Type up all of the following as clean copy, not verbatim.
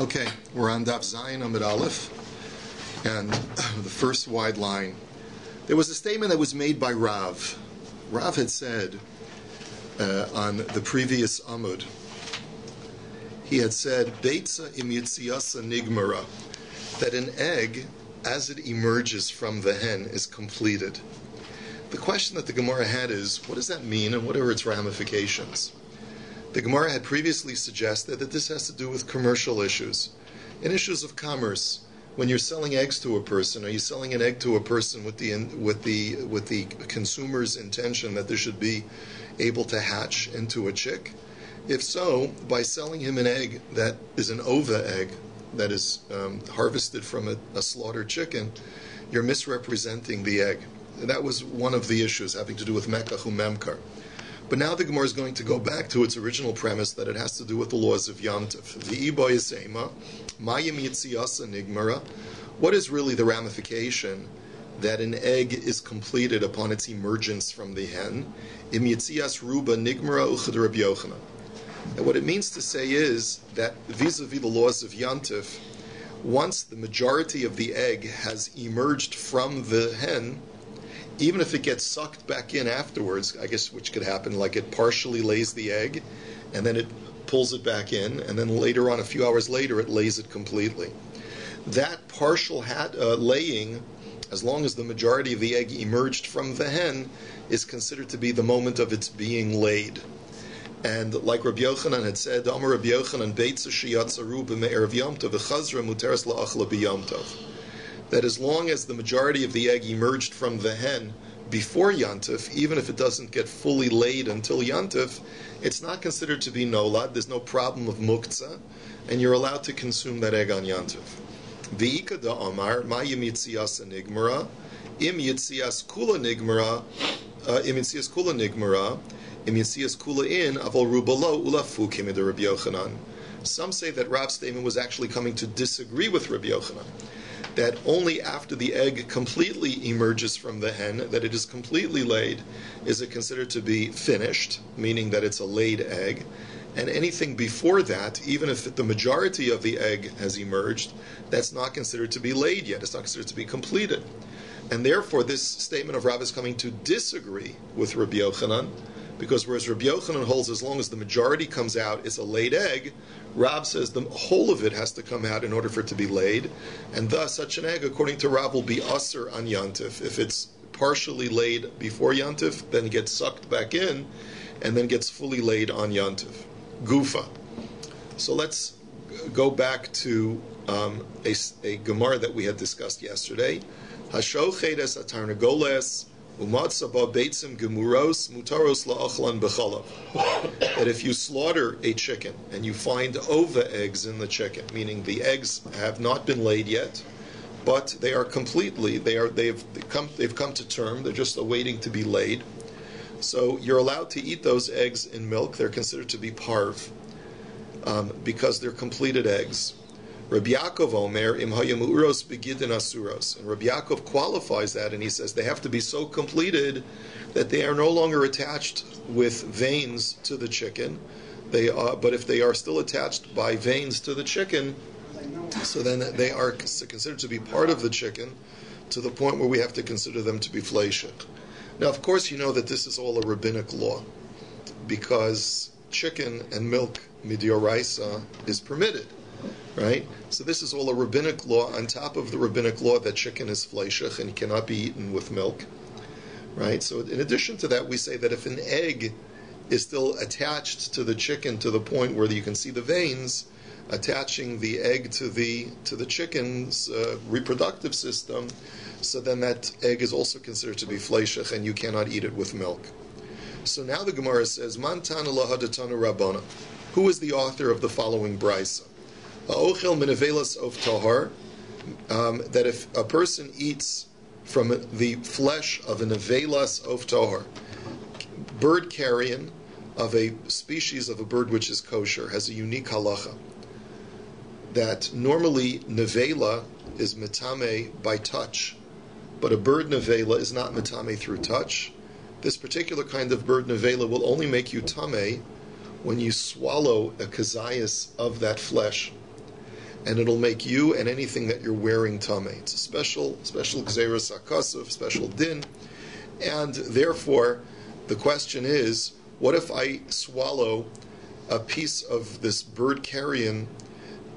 Okay, we're on DAF Zayin Amid Aleph, and the first wide line. There was a statement that was made by Rav. Rav had said on the previous Amud, he had said, BEITZA im Yitziasa nigmara, that an egg, as it emerges from the hen, is completed. The question that the Gemara had is, what does that mean and what are its ramifications? The Gemara had previously suggested that this has to do with commercial issues and issues of commerce. When you're selling eggs to a person, are you selling an egg to a person with the consumer's intention that this should be able to hatch into a chick? If so, by selling him an egg that is an ova egg that is harvested from a slaughtered chicken, you're misrepresenting the egg. And that was one of the issues having to do with mekach umemkar. But now the Gemara is going to go back to its original premise that it has to do with the laws of Yantif. What is really the ramification that an egg is completed upon its emergence from the hen? And what it means to say is that vis-a-vis the laws of Yantif, once the majority of the egg has emerged from the hen, even if it gets sucked back in afterwards, I guess which could happen, like it partially lays the egg, and then it pulls it back in, and then later on, a few hours later, it lays it completely. That partial laying, as long as the majority of the egg emerged from the hen, is considered to be the moment of its being laid. And like Rabbi Yochanan had said, Amar Rabbi Yochanan, BEITZA sheyatzaru b'me'erev Yom Tov v'chazra muteres la'achla b'Yom Tov. That as long as the majority of the egg emerged from the hen before Yantif, even if it doesn't get fully laid until Yantif, it's not considered to be nolad. There's no problem of muktzah, and you're allowed to consume that egg on Yantif. V'ika da Amar, ma yim yitzias nigmara, im yitzias kula nigmara, im yitzias kula nigmara, im yitzias kula in, aval rubalo ulafu kimid Rabbi Yochanan. Some say that Rav's statement was actually coming to disagree with Rabbi Yochanan, that only after the egg completely emerges from the hen, that it is completely laid, is it considered to be finished, meaning that it's a laid egg. And anything before that, even if the majority of the egg has emerged, that's not considered to be laid yet. It's not considered to be completed. And therefore, this statement of Rav is coming to disagree with Rabbi Yochanan, because whereas Rabbi Yochanan holds as long as the majority comes out, it's a laid egg, Rav says the whole of it has to come out in order for it to be laid, and thus such an egg, according to Rav, will be asur on Yantif. If it's partially laid before Yantif, then it gets sucked back in, and then gets fully laid on Yantif. Gufa. So let's go back to a Gemara that we had discussed yesterday. Hashochedes atarnagoles umatzaba beitzim gemuros mutaros laachlan bechalav. That if you slaughter a chicken and you find ova eggs in the chicken, meaning the eggs have not been laid yet, but they are completely they've come to term. They're just awaiting to be laid. So you're allowed to eat those eggs in milk. They're considered to be parv because they're completed eggs. Rabbi Yaakov Omer im hayamuros begidin asuros, and Rabbi Yaakov qualifies that, and he says they have to be so completed that they are no longer attached with veins to the chicken. But if they are still attached by veins to the chicken, so then they are considered to be part of the chicken, to the point where we have to consider them to be fleishik. Now, of course, you know that this is all a rabbinic law, because chicken and milk midioraisa is permitted. Right? So this is all a rabbinic law on top of the rabbinic law that chicken is fleishich and cannot be eaten with milk. Right? So in addition to that, we say that if an egg is still attached to the chicken to the point where you can see the veins attaching the egg to the chicken's reproductive system, so then that egg is also considered to be fleishich and you cannot eat it with milk. So now the Gemara says, Man tana lahadatanu rabbana. Who is the author of the following brisa? Ha'ochel menevelas of tahar, that if a person eats from the flesh of a nevelas of tahar, bird carrion of a species of a bird which is kosher, has a unique halacha, that normally nevela is metame by touch, but a bird nevela is not metame through touch. This particular kind of bird nevela will only make you tame when you swallow a kazayas of that flesh. and it'll make you and anything that you're wearing tamei. It's a special gzeirus hakasuf, special din, and therefore the question is, what if I swallow a piece of this bird carrion,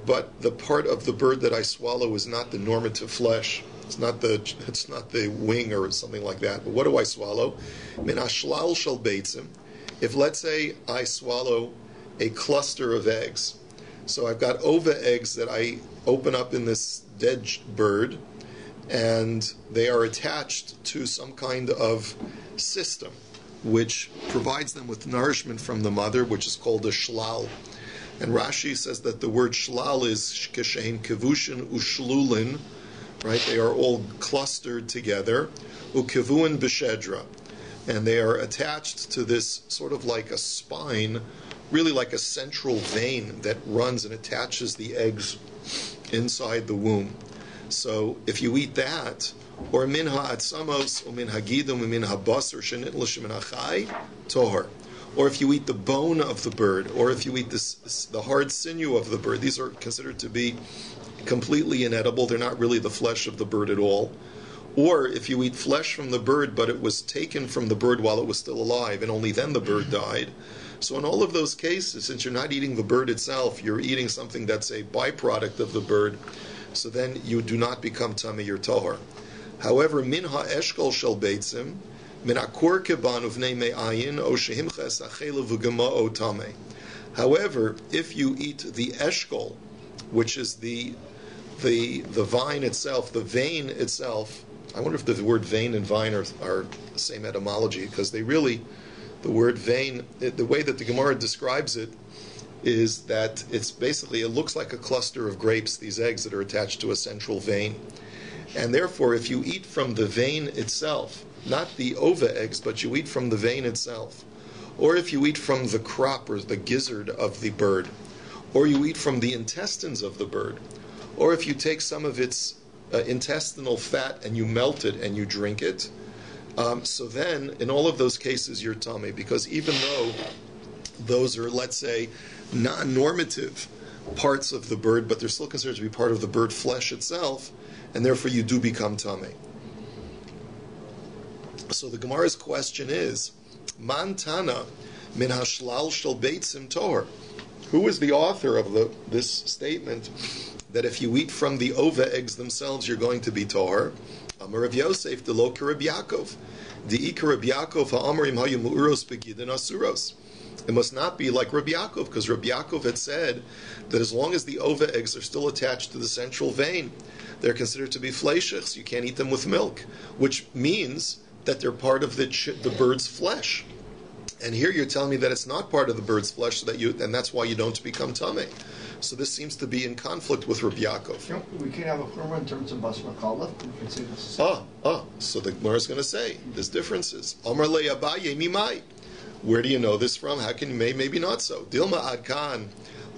but the part of the bird that I swallow is not the normative flesh? It's not the wing or something like that. But what do I swallow? Min ashlal shel beitzim. If, let's say, I swallow a cluster of eggs, so I've got ova eggs that I open up in this dead bird, and they are attached to some kind of system which provides them with nourishment from the mother, which is called a shlal. And Rashi says that the word shlal is keshein kevushin ushlulin, right? They are all clustered together, ukevuin b'shedra, and they are attached to this sort of like a spine, really like a central vein that runs and attaches the eggs inside the womb. So if you eat that, or min ha'atzamos, or min ha'gidum, or min ha'basar, shenitlish min ha'chai, tohar. Or if you eat the bone of the bird, or if you eat the hard sinew of the bird, these are considered to be completely inedible. They're not really the flesh of the bird at all. Or if you eat flesh from the bird, but it was taken from the bird while it was still alive, and only then the bird died. So in all of those cases, since you're not eating the bird itself, you're eating something that's a byproduct of the bird, so then you do not become tamei, you're tahor. However, min ha'eshkol shel beitzim, min ha'kor keban uvnei me'ayin, o shehimches achele v'gema tamei. However, if you eat the eshkol, which is the vine itself, the vein itself, I wonder if the word vein and vine are the same etymology, because they really, the word vein, the way that the Gemara describes it is that it's basically, it looks like a cluster of grapes, these eggs that are attached to a central vein. And therefore, if you eat from the vein itself, not the ova eggs, but you eat from the vein itself, or if you eat from the crop or the gizzard of the bird, or you eat from the intestines of the bird, or if you take some of its intestinal fat and you melt it and you drink it, so then in all of those cases you're tamei, because even though those are, let's say, non-normative parts of the bird, but they're still considered to be part of the bird flesh itself, and therefore you do become tamei. So the Gemara's question is, Man tana min hashlal shel beitzim tohar. Who is the author of this statement that if you eat from the ova eggs themselves, you're going to be tohar? Amar Rav Yosef, the lo Rabbi Yaakov. The ikar Rabbi Yaakov ha'amarim hayu mu'uros begidin asuros. It must not be like Rabbi Yaakov, because Rabbi Yaakov had said that as long as the ova eggs are still attached to the central vein, they're considered to be fleishichs. You can't eat them with milk, which means that they're part of the bird's flesh. And here you're telling me that it's not part of the bird's flesh, so that and that's why you don't become tamei. So this seems to be in conflict with Rabbi Yaakov. We can have a chumrah in terms of basar kala. So the Gemara is going to say there's differences. Amar le Abaye mimai. Where do you know this from? How can you maybe not so? Dilma adkan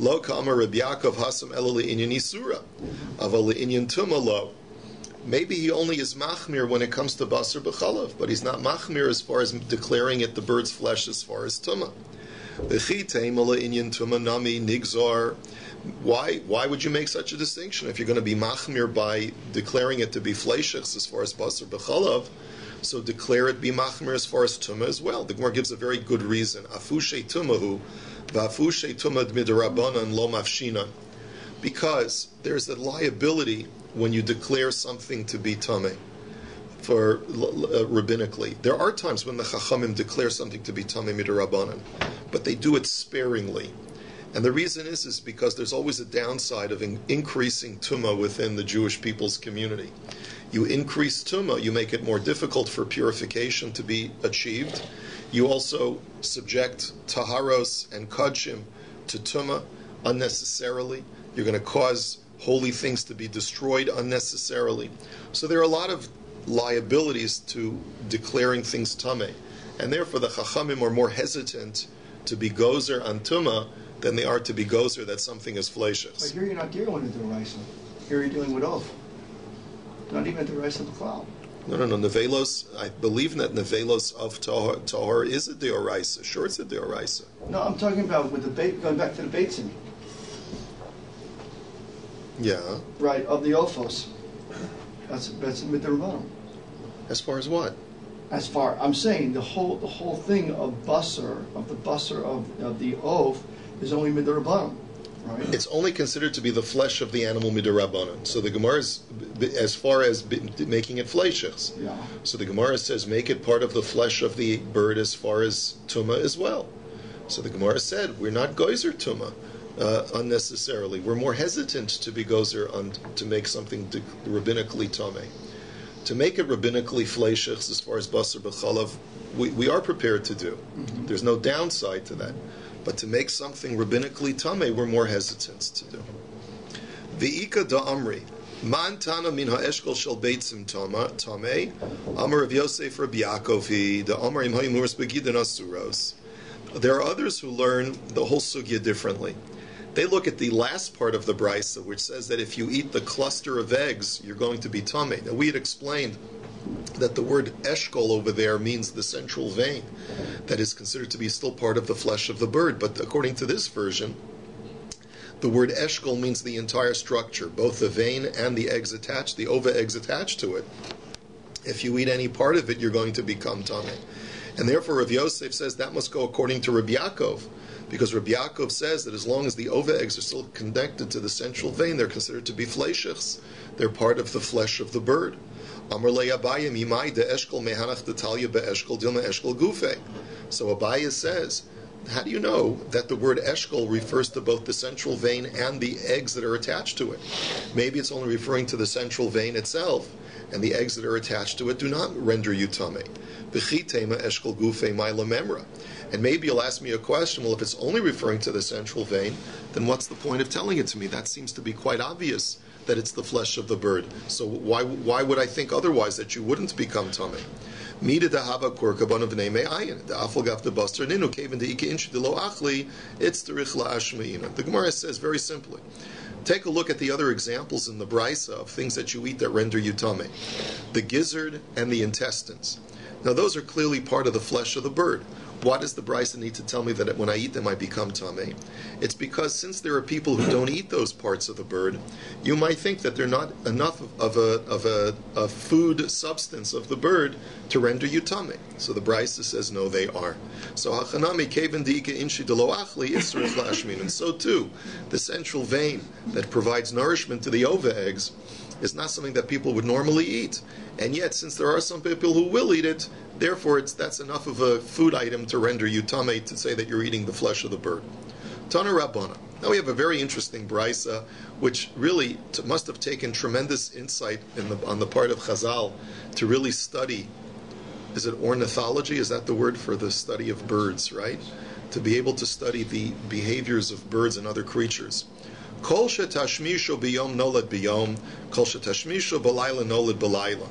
lo ka'amar Rabbi Yaakov hasam ela le'inyan isura aval le'inyan tuma lo. Maybe he only is machmir when it comes to basar b'chalav, but he's not machmir as far as declaring it the bird's flesh as far as tuma. Why would you make such a distinction if you're going to be machmir by declaring it to be fleishichs as far as basar b'chalav? So declare it be machmir as far as tumah as well. The Gemara gives a very good reason. Afushe tumahu, va'afushe tumad midrabanan lo mafshinan. Because there's a liability when you declare something to be tamei, for rabbinically. There are times when the chachamim declare something to be tamei midrabanan, but they do it sparingly. And the reason is because there's always a downside of increasing tumah within the Jewish people's community. You increase tumah, you make it more difficult for purification to be achieved. You also subject taharos and kodshim to tumah unnecessarily. You're going to cause holy things to be destroyed unnecessarily. So there are a lot of liabilities to declaring things tamei. And therefore the chachamim are more hesitant to be gozer on tumah than they are to be gozer that something is fleishish. But here you're not dealing with the Raizel. Here you're dealing with oath. Not even the Raizel of the cloud. No. Nevelos, I believe that nevelos of tahor is a deoraisa. Sure, it's a deoraisa. No, I'm talking about with the going back to the BEITZA. Yeah. Right, of the Ophos. That's midrabanan. As far as what? As far, I'm saying the whole thing of basar, of the basar of the oaf, is only midrabanan, right? It's only considered to be the flesh of the animal midrabanan. So the Gemara is, as far as making it fleishes. Yeah. So the Gemara says, make it part of the flesh of the bird as far as tumah as well. So the Gemara said, we're not gozer tumah unnecessarily. We're more hesitant to be gozer to make something rabbinically tameh. To make it rabbinically fleishes as far as basar b'chalav, we are prepared to do. Mm-hmm. There's no downside to that. But to make something rabbinically tameh, we're more hesitant to do. V'ika da amri, man tana min ha'eshkol shel beitzim tameh, amar Rav Yosef Rabbi Yaakov, da amar im ha'im huras begidan asuros. There are others who learn the whole sugya differently. They look at the last part of the brisa, which says that if you eat the cluster of eggs, you're going to be tameh. Now, we had explained that the word eshkol over there means the central vein that is considered to be still part of the flesh of the bird. But according to this version, the word eshkol means the entire structure, both the vein and the eggs attached, the ova eggs attached to it. If you eat any part of it, you're going to become tameh. And therefore, Rav Yosef says that must go according to Rabbi Yaakov, because Rabbi Yaakov says that as long as the ova eggs are still connected to the central vein, they're considered to be fleishes. They're part of the flesh of the bird. Amar le'Abayim imai de eshkol mehanach detalya be'eshkol dilma eshkol gufe. So Abayim says, how do you know that the word eshkol refers to both the central vein and the eggs that are attached to it? Maybe it's only referring to the central vein itself, and the eggs that are attached to it do not render you tameh. V'chitema eshkol gufe ma'ila memra. And maybe you'll ask me a question, well, if it's only referring to the central vein, then what's the point of telling it to me? That seems to be quite obvious that it's the flesh of the bird. So why would I think otherwise, that you wouldn't become tameh? Mida dahava korkabon v'nei me'ayin. The aflagav the baster ninu kevin the ika inchi lo achli. It's the richla ashmeina. The Gemara says very simply, take a look at the other examples in the brisa of things that you eat that render you tameh. The gizzard and the intestines. Now those are clearly part of the flesh of the bird. Why does the brisa need to tell me that when I eat them I become tameh? It's because since there are people who don't eat those parts of the bird, you might think that they're not enough of a food substance of the bird to render you tameh. So the brisa says no, they are. So hachanami keven diika inshi delo achli isrich lashmin. And so too, the central vein that provides nourishment to the ova eggs is not something that people would normally eat. And yet, since there are some people who will eat it, therefore that's enough of a food item to render you tameh, to say that you're eating the flesh of the bird. Tana Rabbana. Now we have a very interesting brisa, which really must have taken tremendous insight on the part of Chazal to really study. Is it ornithology? Is that the word for the study of birds, right? To be able to study the behaviors of birds and other creatures. Kol shetashmisho biyom nolad biyom, kol shetashmisho balayla nolad balayla.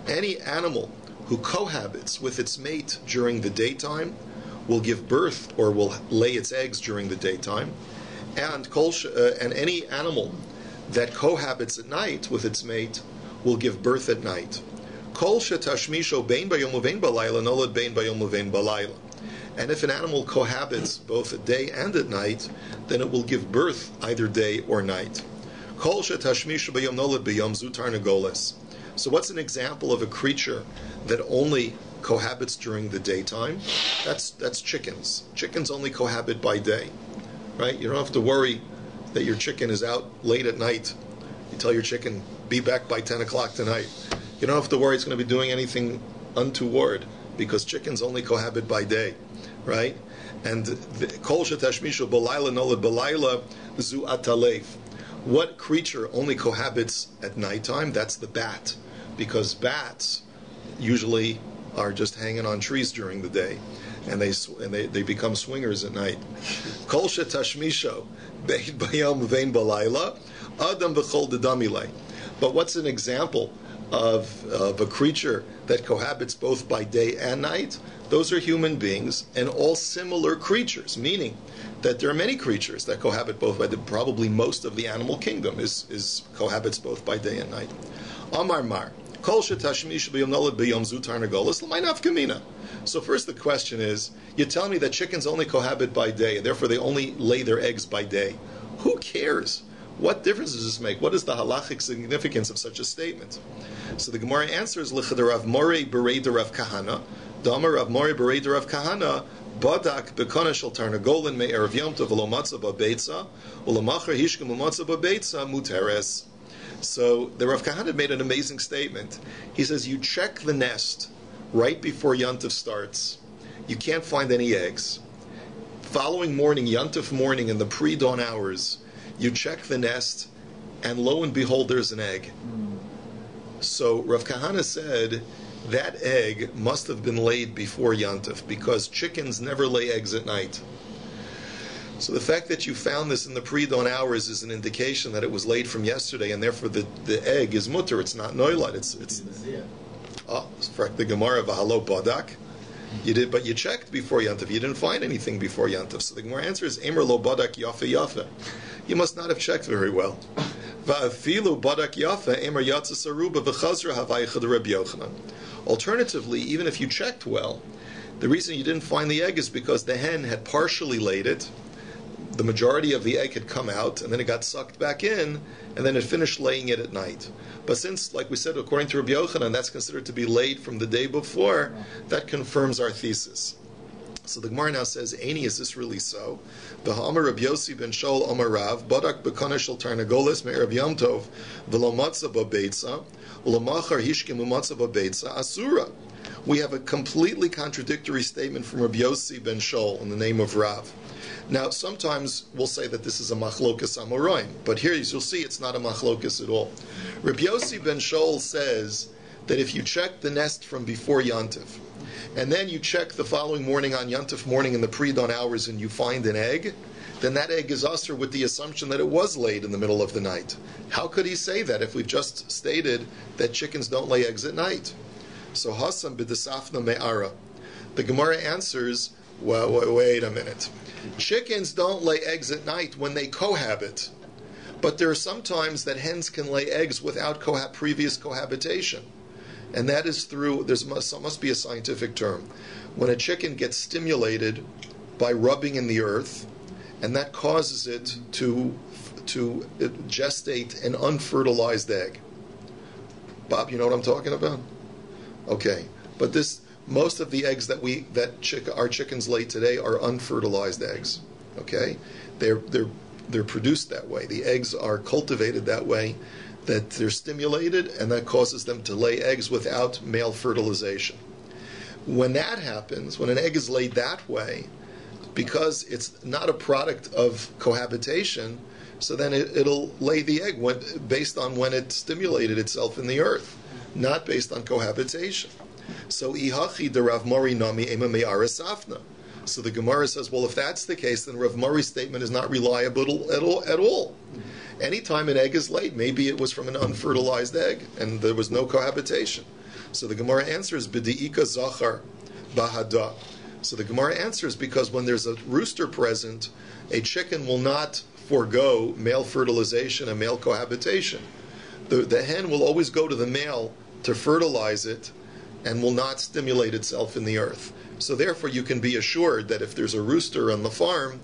Any animal who cohabits with its mate during the daytime will give birth or will lay its eggs during the daytime, and any animal that cohabits at night with its mate will give birth at night. Kol shetashmisho bein bayom uvein balayla nolad bein bayom uvein balayla. And if an animal cohabits both at day and at night, then it will give birth either day or night. Kol shetashmishu b'yom nolad b'yom zutar negoles. So what's an example of a creature that only cohabits during the daytime? That's chickens. Chickens only cohabit by day, right? You don't have to worry that your chicken is out late at night. You tell your chicken, be back by 10 o'clock tonight. You don't have to worry it's going to be doing anything untoward, because chickens only cohabit by day. Right? And kol shetashmishu balayla nolad balayla zu atalev. What creature only cohabits at nighttime? That's the bat, because bats usually are just hanging on trees during the day, and they become swingers at night. Kol shetashmishu bein bayom vein balayla adam v'chol dedamile. But what's an example of a creature that cohabits both by day and night? Those are human beings and all similar creatures, meaning that there are many creatures that cohabit both by day. Probably most of the animal kingdom is cohabits both by day and night. Amar mar, kol shetashmish b'yom nolad b'yom zutar negolas l'may nafkamina. So first the question is, you tell me that chickens only cohabit by day, and therefore they only lay their eggs by day. Who cares What difference does this make? What is the halachic significance of such a statement? So the Gemara answers, L'chad Rav Morei Berei de Rav Kahana, Damar Rav Morei Berei de Rav Kahana, Badak Bekana Shel Tarnagolin Me Erev Yom Tov V'lo Matzah BAYTZA, U'Lamachar Hishkem U'Matzah BAYTZA Muteres. So the Rav Kahana made an amazing statement. He says, you check the nest right before Yontif starts. You can't find any eggs. Following morning, Yontif morning, in the pre-dawn hours, you check the nest, and lo and behold, there's an egg. So Rav Kahana said that egg must have been laid before Yontif, because chickens never lay eggs at night. So the fact that you found this in the pre-dawn hours is an indication that it was laid from yesterday, and therefore the egg is mutter. It's not noilad. It's the Gemara v'halo badak. You did, but you checked before Yantav. You didn't find anything before Yantav. So the Gemara answer is Emer lo badak yafe yafe. You must not have checked very well. Va'afilu badak yafe Emer yatsa saruba v'chazra havaychad Rabbi Yochanan. Alternatively, even if you checked well, the reason you didn't find the egg is because the hen had partially laid it. The majority of the egg had come out, and then it got sucked back in, and then it finished laying it at night. But since, like we said, according to Rabbi Yochanan, that's considered to be laid from the day before, that confirms our thesis. So the Gemara now says, Eini, is this really so? V'ha'amar Rabbi Yossi ben Shaul Amar Rav, Badak b'kana shel tarnagoles me'erev Yom Tov, v'lo matzah BAYTZA, u'lamachar hishkim u'matzah BAYTZA asura. We have a completely contradictory statement from Rabbi Yossi ben Shaul in the name of Rav. Now, sometimes we'll say that this is a machlokas amoraim, but here, as you'll see, it's not a machlokas at all. Rabbi Yossi ben Shaul says that if you check the nest from before Yontif, and then you check the following morning on Yontif morning in the pre-dawn hours and you find an egg, then that egg is usher with the assumption that it was laid in the middle of the night. How could he say that if we've just stated that chickens don't lay eggs at night? So Hasan b'desafna me'ara. The Gemara answers, well, wait a minute. Chickens don't lay eggs at night when they cohabit. But there are some times that hens can lay eggs without previous cohabitation. And that is through, there must be a scientific term. When a chicken gets stimulated by rubbing in the earth, and that causes it to gestate an unfertilized egg. Bob, you know what I'm talking about? Okay. But most of the eggs that our chickens lay today are unfertilized eggs. Okay, they're produced that way. The eggs are cultivated that way, that they're stimulated, and that causes them to lay eggs without male fertilization. When that happens, when an egg is laid that way, because it's not a product of cohabitation, so then it'll lay the egg based on when it stimulated itself in the earth, not based on cohabitation. So ihachi de Rav Mori nami ema me'ara safna. So the Gemara says, well, if that's the case, then Rav Mori's statement is not reliable at all. Anytime an egg is laid, maybe it was from an unfertilized egg and there was no cohabitation. So the Gemara answers b'di'ika zachar bahada. So the Gemara answers because when there's a rooster present, a chicken will not forego male fertilization and male cohabitation. The hen will always go to the male to fertilize it, and will not stimulate itself in the earth. So therefore you can be assured that if there's a rooster on the farm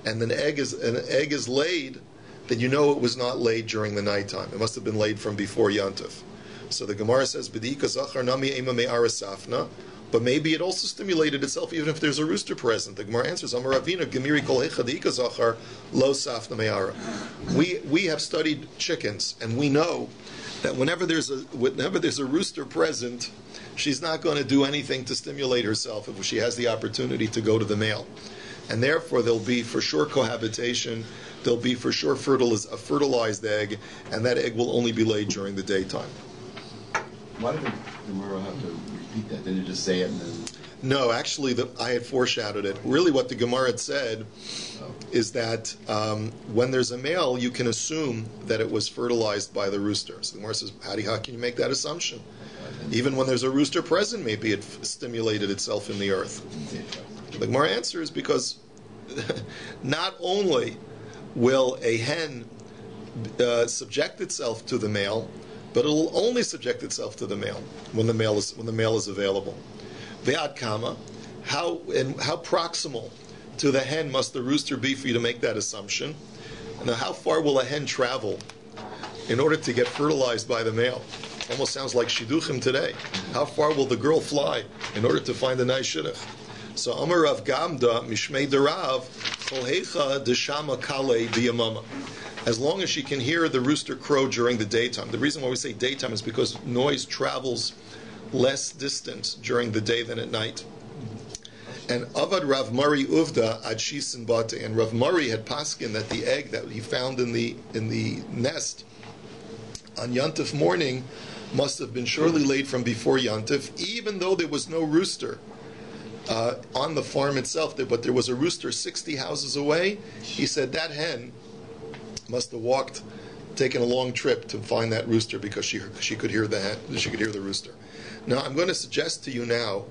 and an egg is laid, then you know it was not laid during the nighttime. It must have been laid from before Yontif. So the Gemara says, B'di'ika zachar nami ema me'ara safna, but maybe it also stimulated itself even if there's a rooster present. The Gemara answers, Amar Ravina, Gemiri kol hecha di'ika zachar lo safna me'ara. We have studied chickens, and we know that whenever there's a rooster present, she's not going to do anything to stimulate herself if she has the opportunity to go to the male. And therefore, there'll be for sure cohabitation, there'll be for sure a fertilized egg, and that egg will only be laid during the daytime. Why did the Gemara have to repeat that? Didn't it just say it and then... No, actually, I had foreshadowed it. Really what the Gemara had said is that when there's a male, you can assume that it was fertilized by the rooster. So the Gemara says, how can you make that assumption? Even when there's a rooster present, maybe it stimulated itself in the earth. The Gemara answers because not only will a hen subject itself to the male, but it will only subject itself to the male when the male is available. Ve'ad kama, how proximal to the hen must the rooster be for you to make that assumption? Now, how far will a hen travel in order to get fertilized by the male? Almost sounds like shidduchim today. How far will the girl fly in order to find a nice shidduch? So Amar Rav Gamda Mishmei Derav Kol Heicha Deshama Kale Biyamama. As long as she can hear the rooster crow during the daytime. The reason why we say daytime is because noise travels less distance during the day than at night. And Avad Rav Mari Uvda Ad Shisin Bate, and Rav Mari had paskin that the egg that he found in the nest on Yantif morning must have been surely laid from before Yantif, even though there was no rooster on the farm itself, but there was a rooster 60 houses away. He said that hen must have taken a long trip to find that rooster because she could hear the rooster. Now I'm going to suggest to you now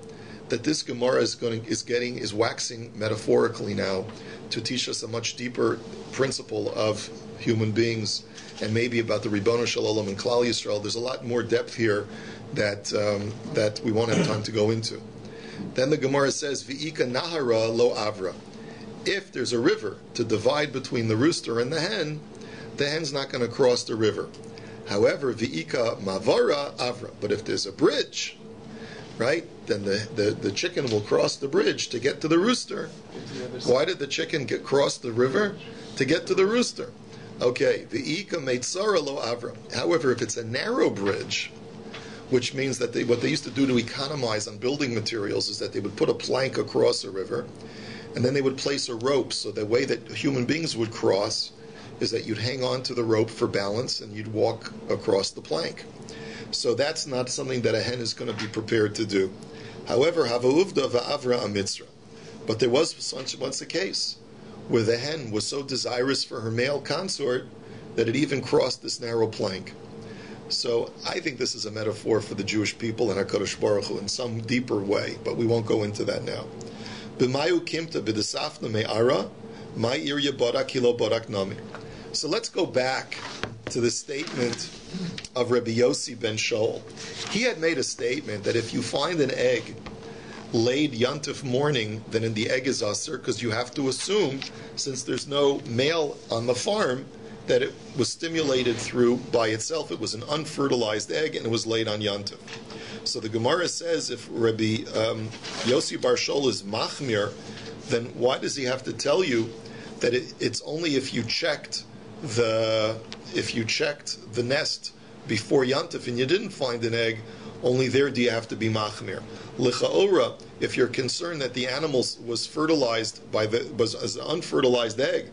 that this Gemara is waxing metaphorically now to teach us a much deeper principle of human beings and maybe about the Ribono Shel Olam and Klal Yisrael. There's a lot more depth here that we won't have time to go into. Then the Gemara says, V'ika nahara lo avra. If there's a river to divide between the rooster and the hen's not going to cross the river. However, V'ika mavara avra. But if there's a bridge, right, then the chicken will cross the bridge to get to the rooster. Why did the chicken cross the river? To get to the rooster. Okay, V'ika meitzara lo avra. However, if it's a narrow bridge, which means that what they used to do to economize on building materials is that they would put a plank across a river, and then they would place a rope, so the way that human beings would cross is that you'd hang on to the rope for balance and you'd walk across the plank. So that's not something that a hen is going to be prepared to do. However, Havauvda va'avra amitzra. But there was once a case where the hen was so desirous for her male consort that it even crossed this narrow plank. So I think this is a metaphor for the Jewish people and HaKadosh Baruch Hu in some deeper way, but we won't go into that now. B'mayu kimta b'desafna me'ara, ma'irya borak kilo borak nami. So let's go back to the statement of Rabbi Yossi ben Shaul. He had made a statement that if you find an egg laid Yantif morning, then in the egg is aser, because you have to assume, since there's no male on the farm, that it was stimulated through by itself. It was an unfertilized egg and it was laid on Yantif. So the Gemara says if Rabbi Yossi Bar Shaul is machmir, then why does he have to tell you that it's only if you checked the nest before Yantif and you didn't find an egg, only there do you have to be machmir. L'cha'ora, if you're concerned that the animal was fertilized was an unfertilized egg,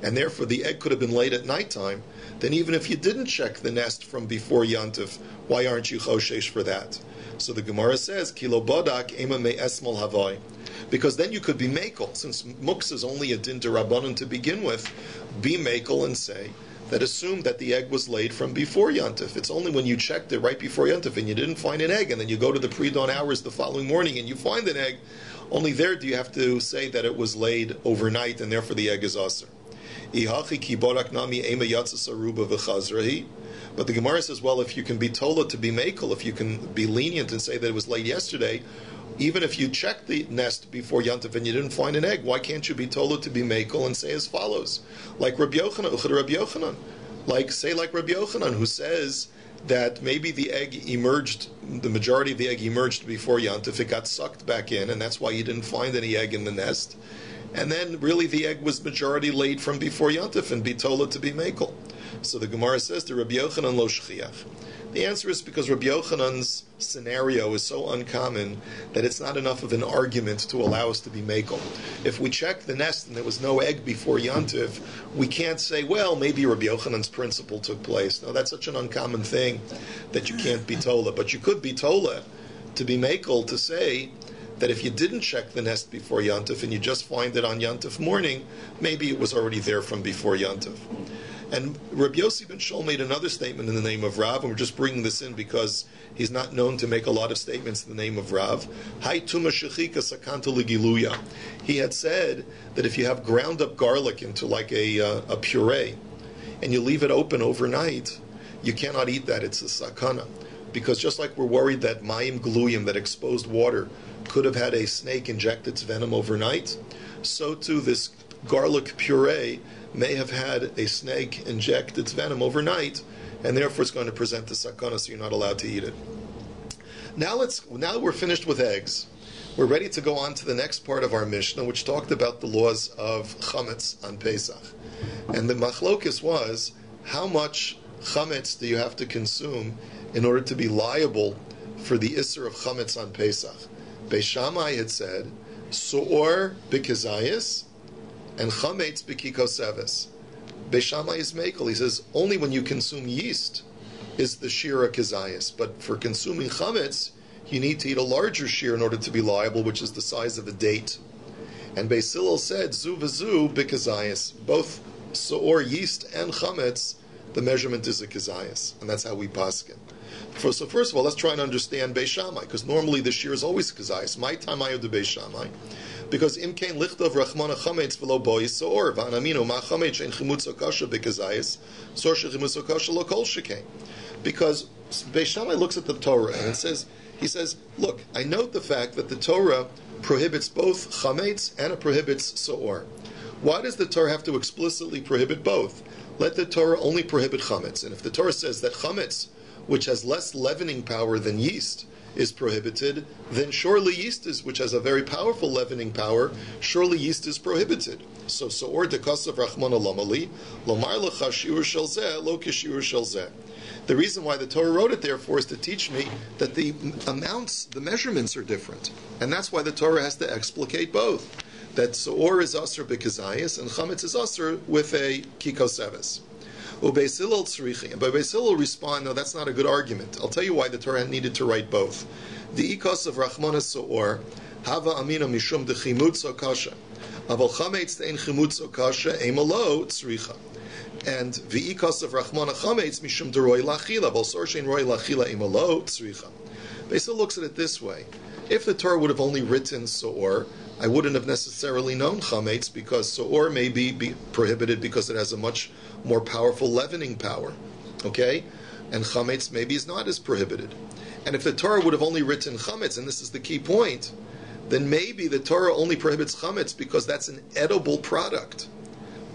and therefore the egg could have been laid at nighttime, then even if you didn't check the nest from before Yantif, why aren't you choshesh for that? So the Gemara says, Kilo bodak ema me esmol havai. Because then you could be makel, since mux is only a din derabanan to begin with, be makel and say that assume that the egg was laid from before Yantif. It's only when you checked it right before Yantif and you didn't find an egg, and then you go to the pre-dawn hours the following morning and you find an egg, only there do you have to say that it was laid overnight and therefore the egg is aser. But the Gemara says, well, if you can be told to be makel, if you can be lenient and say that it was laid yesterday, even if you checked the nest before Yantif and you didn't find an egg, why can't you be told to be makel and say as follows? Like Rabbi Yochanan. Like Rabbi Yochanan, who says that maybe the egg emerged, the majority of the egg emerged before Yantif, it got sucked back in, and that's why you didn't find any egg in the nest. And then really the egg was majority laid from before Yantif and be told to be makel. So the Gemara says to Rabbi Yochanan lo shchiach. The answer is because Rabbi Yochanan's scenario is so uncommon that it's not enough of an argument to allow us to be makel. If we check the nest and there was no egg before Yantif, we can't say, well, maybe Rabbi Yochanan's principle took place. No, that's such an uncommon thing that you can't be tola. But you could be tola to be makel to say that if you didn't check the nest before Yantif and you just find it on Yantif morning, maybe it was already there from before Yantif. And Rabbi Yossi ben Shaul made another statement in the name of Rav, and we're just bringing this in because he's not known to make a lot of statements in the name of Rav. Hai tuma shechika sakanta legiluya. He had said that if you have ground up garlic into like a puree, and you leave it open overnight, you cannot eat that. It's a sakana. Because just like we're worried that mayim gluyim, that exposed water, could have had a snake inject its venom overnight, so too this garlic puree may have had a snake inject its venom overnight, and therefore it's going to present the sakana, so you're not allowed to eat it. Now we're finished with eggs. We're ready to go on to the next part of our Mishnah, which talked about the laws of chametz on Pesach. And the machlokis was, how much chametz do you have to consume in order to be liable for the isser of chametz on Pesach? Beis Shammai had said, su'or b'kezayis and chametz b'kikoseves. Beis Shammai is mekel. He says, only when you consume yeast is the shira kezayis. But for consuming chametz, you need to eat a larger shear in order to be liable, which is the size of a date. And Beis Hillel said, zu v'zu b'kezayis. Both su'or, yeast, and chametz, the measurement is a kezayis. And that's how we paskin. So first of all, let's try and understand Beis Shammai, because normally the shear is always kezayis. My tamayu de Beis Shammai. Because imkein lichtov rachmana chametz v'lo bois su'or, v'anaminu ma chametz she'en chimutz okasha b'kezayis, su'or she'chimutz okasha lo kol shekein. Because Beis Shammai looks at the Torah and he says, look, I note the fact that the Torah prohibits both chametz and it prohibits su'or. Why does the Torah have to explicitly prohibit both? Let the Torah only prohibit chametz. And if the Torah says that chametz, which has less leavening power than yeast, is prohibited, then surely yeast is, which has a very powerful leavening power, surely yeast is prohibited. So su'or dekasav rachmana lamali, lomar lecha shiur shel zeh, lo kishiur shel zeh. The reason why the Torah wrote it, therefore, is to teach me that the amounts, the measurements are different. And that's why the Torah has to explicate both. That su'or is asr b'kezayis, and chametz is asr with a kikoseves. Beis Hillel tzrichi. And by Beis Hillel respond, no, that's not a good argument. I'll tell you why the Torah needed to write both. The ikos of rachmana su'or, hava amina mishum de chimutz okasha. Aval chametz te'en chimutz okasha, emalo tzricha. And v'ikos of rachmana chametz mishum de roi lachila, bal sorshein roi lachila imalo tzricha. Beis Hillel looks at it this way. If the Torah would have only written su'or, I wouldn't have necessarily known chametz, because su'or may be prohibited because it has a much more powerful leavening power. Okay? And chametz maybe is not as prohibited. And if the Torah would have only written chametz, and this is the key point, then maybe the Torah only prohibits chametz because that's an edible product.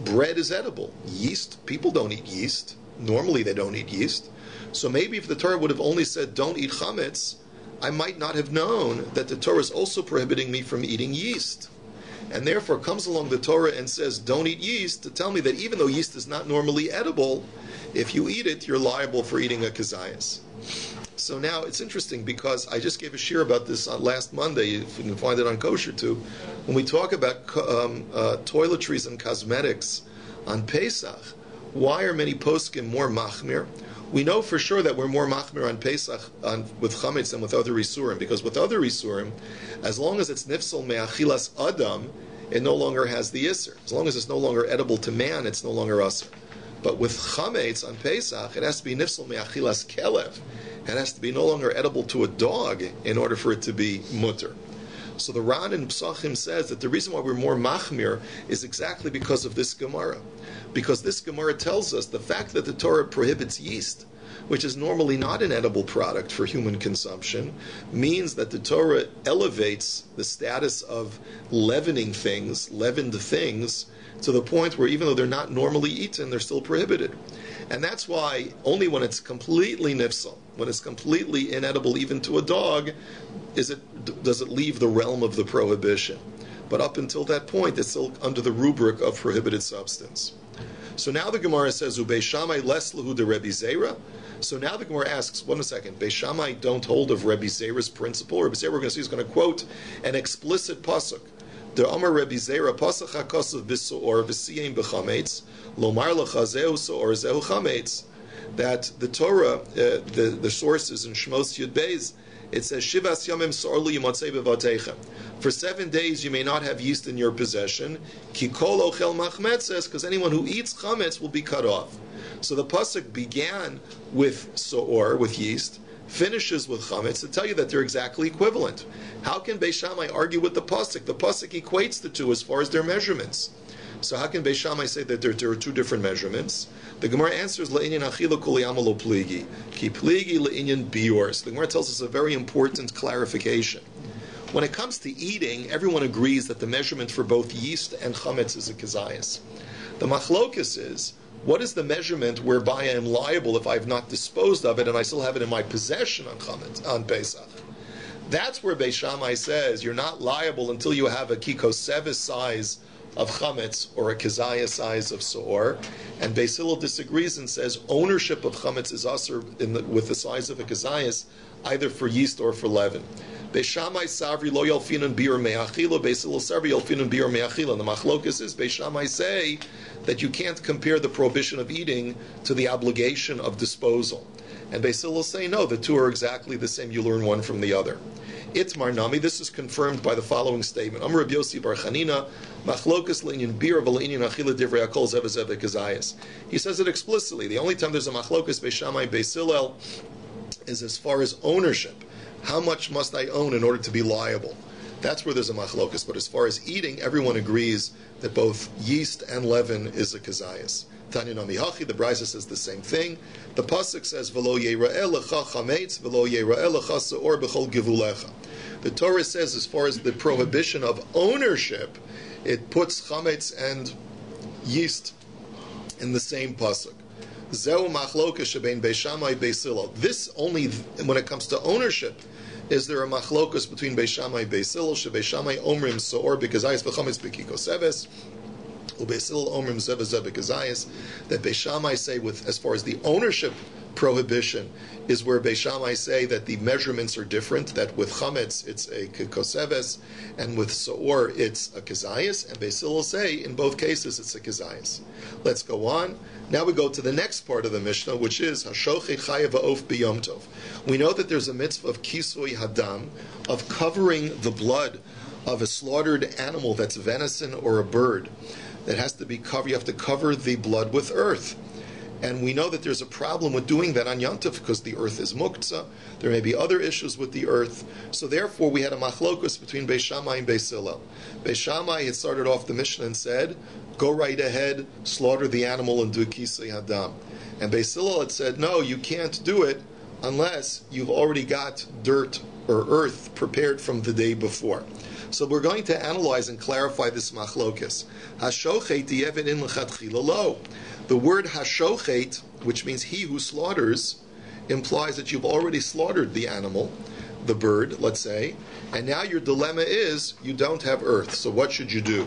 Bread is edible. Yeast, people don't eat yeast. Normally they don't eat yeast. So maybe if the Torah would have only said, don't eat chametz, I might not have known that the Torah is also prohibiting me from eating yeast. And therefore comes along the Torah and says, don't eat yeast, to tell me that even though yeast is not normally edible, if you eat it, you're liable for eating a kezayis. So now it's interesting, because I just gave a shir about this on last Monday, if you can find it on Kosher too, when we talk about toiletries and cosmetics on Pesach. Why are many poskim more machmir? We know for sure that we're more machmir on Pesach with chametz than with other isurim, because with other isurim, as long as it's nifsal me'achilas adam, it no longer has the isser. As long as it's no longer edible to man, it's no longer asr. But with chametz on Pesach, it has to be nifsal me'achilas kelev. It has to be no longer edible to a dog in order for it to be mutter. So the Ran in Psachim says that the reason why we're more machmir is exactly because of this Gemara. Because this Gemara tells us the fact that the Torah prohibits yeast, which is normally not an edible product for human consumption, means that the Torah elevates the status of leavened things, to the point where even though they're not normally eaten, they're still prohibited. And that's why only when it's completely nifsal, when it's completely inedible even to a dog, does it leave the realm of the prohibition. But up until that point, it's still under the rubric of prohibited substance. So now the Gemara says, Beis Shammai les lehu de Rebbi Zera. So now the Gemara asks, wait a second, Beis Shammai don't hold of Rebbi Zera's principle. Rebbi Zera, we're going to see, is going to quote an explicit pasuk. The Amar Rebbi Zera, pasuk hakasav b'su'or v'siyim b'chametz, lomar l'chazeu su'or zehu chametz. That the Torah, the source is in Shmos Yud Beis. It says, Shivas yamim su'or li yimotzei b'vateichem. For 7 days you may not have yeast in your possession. Ki kol ochel machmetzes, because anyone who eats chametz will be cut off. So the pasuk began with su'or, with yeast, finishes with chametz, to tell you that they're exactly equivalent. How can Beis Shammai argue with the pasuk? The pasuk equates the two as far as their measurements. So how can Beis Shammai say that there are two different measurements? The Gemara answers, Le'inyan achila kol yamalo pligi, ki pligi le'inyan biors. The Gemara tells us a very important clarification. When it comes to eating, everyone agrees that the measurement for both yeast and chametz is a kezayis. The machlokus is, what is the measurement whereby I am liable if I have not disposed of it and I still have it in my possession on Chametz, on Pesach? That's where Beis Shammai says you're not liable until you have a kikosevis size of chametz or a kezaya size of soor, and Beis Hillel disagrees and says ownership of chametz is usher with the size of a kezayas, either for yeast or for leaven. Beis Shammai savri lo yalfinan bir me'achila, Beis Hillel savri yalfinan bir me'achila. And the machlokas is Beis Shammai say that you can't compare the prohibition of eating to the obligation of disposal. And Beis Hillel say no, the two are exactly the same. You learn one from the other. Itmar nami. This is confirmed by the following statement. Amar Rabbi Yossi bar Chanina, machlokas le'inyan bir v'le'inyan achila divrei hakol zeh v'zeh v'kezayis. He says it explicitly. The only time there's a machlokas Beis Shammai Beis Hillel is as far as ownership. How much must I own in order to be liable? That's where there's a machlokas. But as far as eating, everyone agrees that both yeast and leaven is a kezayis. Tanya nami hachi, the Brisa says the same thing. The pasuk says v'lo yeira'eh lecha chametz v'lo yeira'eh lecha se'or b'chol givulecha. The Torah says as far as the prohibition of ownership, it puts chametz and yeast in the same pasuk. Zeu machlokas shebein Beis Shammai Beis Hillel. This only when it comes to ownership is there a machlokas between Beis Shammai Beis Hillel. Shebeis Shammai omrim se'or b'kezayis v'chametz b'kikoseves. Beis Hillel omrim zeh v'zeh b'kezayis. That Beis Shammai say with as far as the ownership prohibition is where Beis Shammai say that the measurements are different. That with chametz it's a koseves, and with seor it's a kezayis. And Beis Hillel say in both cases it's a kezayis. Let's go on. Now we go to the next part of the Mishnah, which is hashochet chayav ha'of b'yom tov. We know that there's a mitzvah of kisui hadam, of covering the blood of a slaughtered animal that's venison or a bird. That has to be covered. You have to cover the blood with earth. And we know that there's a problem with doing that on Yom Tov because the earth is muktzah. There may be other issues with the earth. So therefore we had a machlokus between Beis Shammai and Beis Hillel. Beis Shammai had started off the Mishnah and said, go right ahead, slaughter the animal and do kisei hadam. And Beis Hillel had said, no, you can't do it unless you've already got dirt or earth prepared from the day before. So we're going to analyze and clarify this machlokus. Hashochet yevet in lechatchila lo. The word hashochet, which means he who slaughters, implies that you've already slaughtered the animal, the bird, let's say, and now your dilemma is you don't have earth. So what should you do?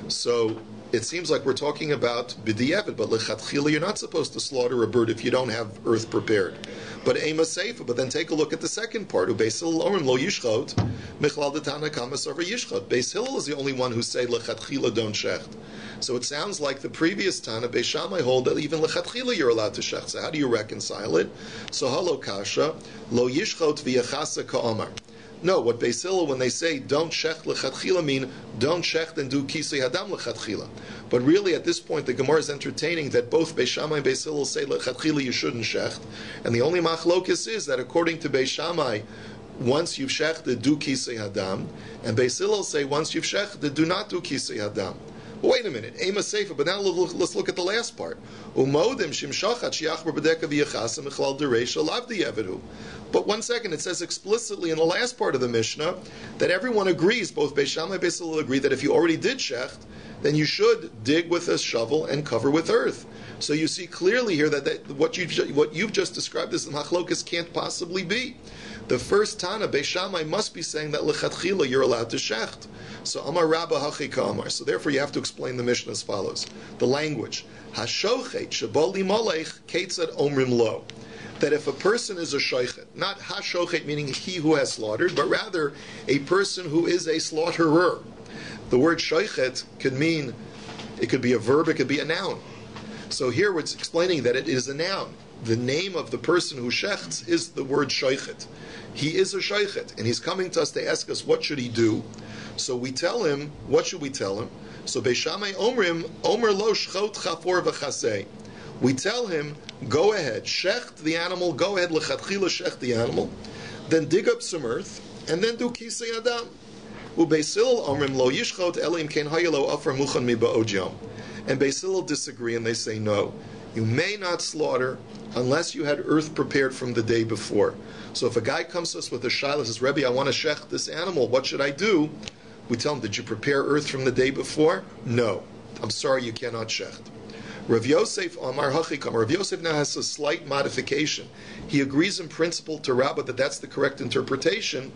So it seems like we're talking about b'di'evet, but lechatchila you're not supposed to slaughter a bird if you don't have earth prepared. But ema seifa. But then take a look at the second part. Beis Hillel omrim lo yishchot michlal detana kamas over yishchot. Beis Hillel is the only one who say lechatchila don't shecht. So it sounds like the previous Tana, Beis Shammai hold that even lechatchila you're allowed to shecht. So how do you reconcile it? So halo kasha lo yishchot v'yachasa ka'amar. No, what Beis Hillel, when they say don't shecht lechatchila, mean don't shecht and do kisei hadam lechatchila. But really, at this point, the Gemara is entertaining that both Beis Shammai and Beis Hillel say lechatchila you shouldn't shecht, and the only machlokus is that according to Beis Shammai, once you've shechted, do kisei hadam, and Beis Hillel say once you've shechted, do not do kisei hadam. Well, wait a minute, ema seifa. But now let's look at the last part. Umodim shimshachat shiachbar b'deka v'yachasa michlal dereisha lav di'evedu. But one second, it says explicitly in the last part of the Mishnah that everyone agrees, both Beis Shammai and Beis Hillel agree, that if you already did shecht, then you should dig with a shovel and cover with earth. So you see clearly here that what you've just described as the machlokas can't possibly be. The first Tana, Beis Shammai, must be saying that lechatchila you're allowed to shecht. So Amar Rabba hachi ka'amar. So therefore you have to explain the Mishnah as follows. The language. Hashochet shebali malech ketzad omrim lo. That if a person is a shoichet, not hashochet meaning he who has slaughtered, but rather a person who is a slaughterer. The word shoichet could mean, it could be a verb, it could be a noun. So here it's explaining that it is a noun. The name of the person who shechts is the word shoichet. He is a shoichet, and he's coming to us to ask us what should he do. So we tell him, what should we tell him? So Beis Shammai omrim, omer lo shchot chafor v'chasei. We tell him, go ahead, shecht the animal, go ahead, lechatchila shecht the animal, then dig up some earth, and then do kisei adam. Ubeis Hillel omrim lo yishchot elim ken hayelo afar muchan mi ba'od yom. And Beis Hillel disagree, and they say, no, you may not slaughter unless you had earth prepared from the day before. So if a guy comes to us with a shaila, says, Rabbi, I want to shecht this animal, what should I do? We tell him, did you prepare earth from the day before? No. I'm sorry, you cannot shecht. Rav Yosef Amar Hachikam. Rav Yosef now has a slight modification. He agrees in principle to Rabbi that that's the correct interpretation,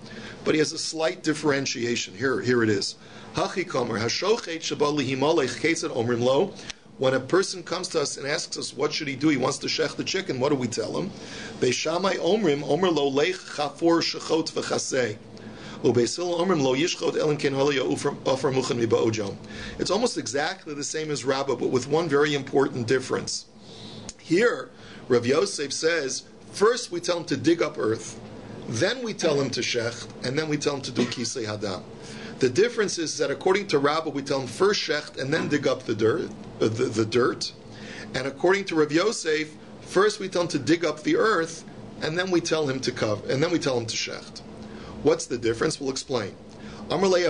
but he has a slight differentiation. Here it is. Hachikam Hashochet Shabal Lihimalech Ketzad Omrim Lo. When a person comes to us and asks us what should he do, he wants to shech the chicken. What do we tell him? Beishamai Omrim Omer Lo Lech Chafor Shechot V'Chasei. It's almost exactly the same as Rabbi, but with one very important difference. Here, Rav Yosef says, first we tell him to dig up earth, then we tell him to shecht, and then we tell him to do kisei hadam. The difference is that according to Rabbi, we tell him first shecht and then dig up the dirt. And according to Rav Yosef, first we tell him to dig up the earth, and then we tell him to cover, and then we tell him to shecht. What's the difference? We'll explain. Perhaps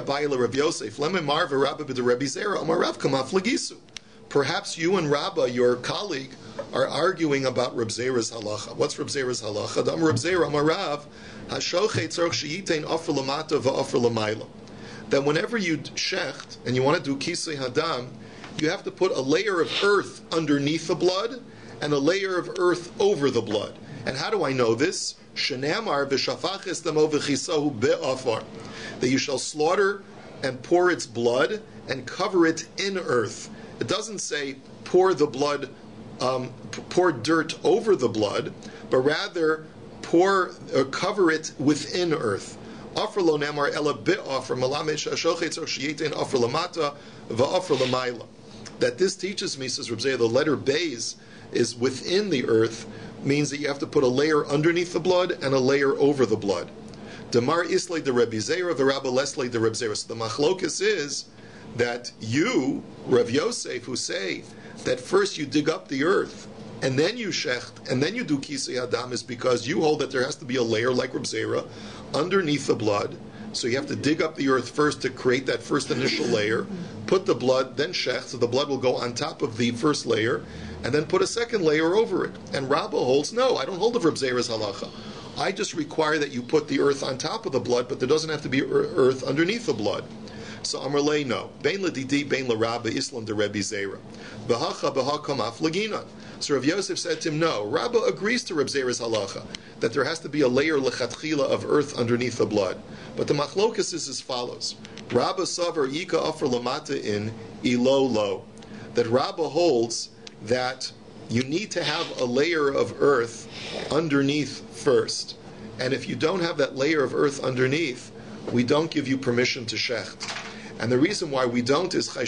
you and Rabbi, your colleague, are arguing about Reb Zera's halacha. What's Reb Zera's halacha? That whenever you shecht and you want to do kisei hadam, you have to put a layer of earth underneath the blood and a layer of earth over the blood. And how do I know this? That you shall slaughter and pour its blood and cover it in earth. It doesn't say pour the blood, pour dirt over the blood, but rather cover it within earth. That this teaches me, says Reb Zera, the letter Beis is within the earth, means that you have to put a layer underneath the blood and a layer over the blood. Damar islay de Rabbi Zera, v'Rabba leslay de Reb Zera. So the machlokus is that you, Rav Yosef, who say that first you dig up the earth and then you shecht and then you do kisei hadam, is because you hold that there has to be a layer like Reb Zera underneath the blood. So you have to dig up the earth first to create that first initial layer, put the blood, then shecht, so the blood will go on top of the first layer, and then put a second layer over it. And Rabbi holds, no, I don't hold of Reb Zera's halacha. I just require that you put the earth on top of the blood, but there doesn't have to be earth underneath the blood. So Amarle, no. Bein ladidi, bein l'Rabbi, Islam de Rebbe Zera. B'hacha b'hakam aflaginan. So Rav Yosef said to him, no. Rabbi agrees to Reb Zera's halacha, that there has to be a layer lechatchila of earth underneath the blood. But the machlokas is as follows. Rabbi savar yika afar lamata in ilo lo. That Rabbi holds that you need to have a layer of earth underneath first. And if you don't have that layer of earth underneath, we don't give you permission to shecht. And the reason why we don't is to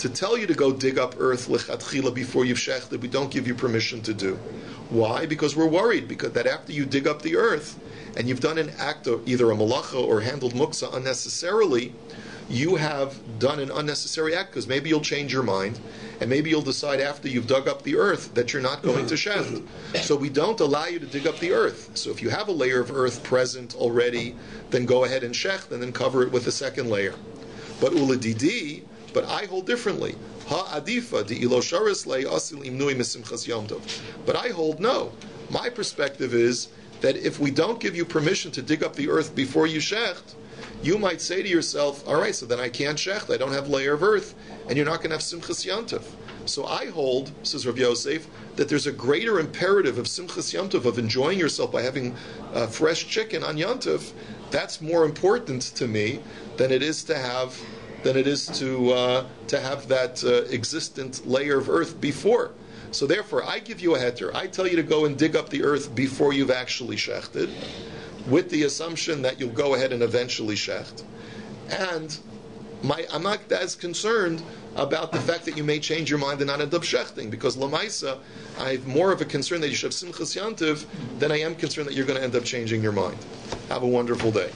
tell you to go dig up earth lechatchila before you've shechted, we don't give you permission to do. Why? Because we're worried that after you dig up the earth and you've done an act of either a malacha or handled muksa unnecessarily, you have done an unnecessary act, because maybe you'll change your mind and maybe you'll decide after you've dug up the earth that you're not going to shecht. So we don't allow you to dig up the earth. So if you have a layer of earth present already, then go ahead and shecht and then cover it with a second layer. But uladidi, but I hold differently. Ha adifa di ilo sharis le asil imnui misimchas yom tov. But I hold no. My perspective is that if we don't give you permission to dig up the earth before you shecht, you might say to yourself, all right, so then I can't shecht, I don't have a layer of earth, and you're not going to have simchas yom tov. So I hold, says Rav Yosef, that there's a greater imperative of simchas yom tov, of enjoying yourself by having fresh chicken on yom tov. That's more important to me than it is to have that existent layer of earth before. So therefore, I give you a heter. I tell you to go and dig up the earth before you've actually shechted, with the assumption that you'll go ahead and eventually shecht. And I'm not as concerned about the fact that you may change your mind and not end up shechting, because lamaisa, I have more of a concern that you should have simchas yantiv than I am concerned that you're going to end up changing your mind. Have a wonderful day.